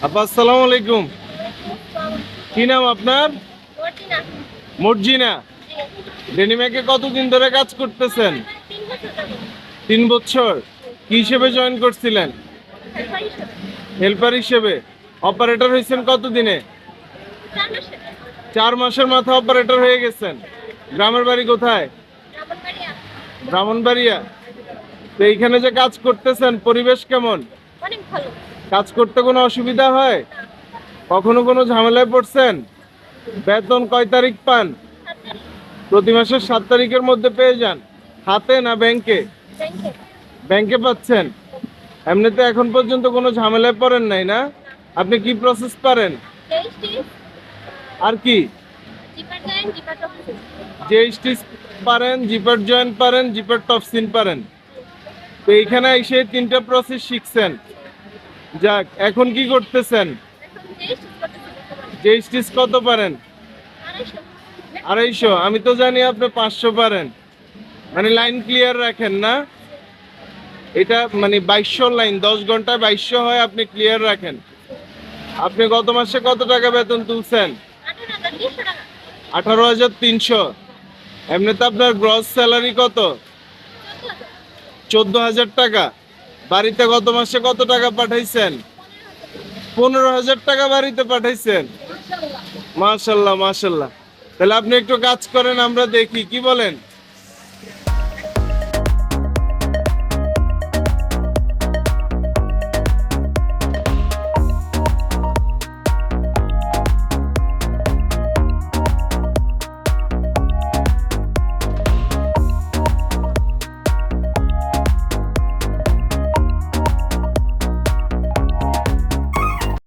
আপা আসসালামু আলাইকুম। কি নাম আপনার? মর্জিনা। ডেনিমেকে কতদিন ধরে কাজ করতেছেন? 3 বছর। কি হিসেবে জয়েন করছিলেন? হেল্পার হিসেবে। অপারেটর হয়েছেন কতদিনে? 4 মাসের মাথা অপারেটর হয়ে গেছেন। গ্রামের বাড়ি কোথায়? ব্রাহ্মণবাড়িয়া। তো এইখানে যে কাজ করতেছেন পরিবেশ কেমন? কাজ করতে কোনো অসুবিধা হয়? কখনো কোনো ঝামেলায় পড়ছেন? বেতন কয় তারিখ পান? প্রতি মাসের 7 তারিখের মধ্যে পেয়ে যান। হাতে না ব্যাংকে? ব্যাংকে পাচ্ছেন। এমনিতে এখন পর্যন্ত কোনো ঝামেলায় পড়েন নাই না? আপনি কি প্রসেস পারেন? আর কি? জিএসটি পারেন, জিপার জয়েন পারেন, জিপার টপসিন পারেন। তো এইখানে এসে 3টা প্রসেস শিখছেন। যাক, এখন কি করতেছেন? জিএসটি কত পারেন? 250। আমি তো জানি আপনি 500 পারেন। মানে লাইন ক্লিয়ার রাখেন না? এটা মানে 2200 লাইন, 10 ঘন্টায় 2200 হয়, আপনি ক্লিয়ার রাখেন। আপনি গত মাসে কত টাকা বেতন তুলছেন? 18,300। এমনিতে আপনার গ্রস স্যালারি কত? 14,000 টাকা। বাড়িতে গত মাসে কত টাকা পাঠাইছেন? 15,000 টাকা বাড়িতে পাঠাইছেন। মাশাল্লাহ মাশাল্লাহ। তাহলে আপনি একটু কাজ করেন, আমরা দেখি, কি বলেন?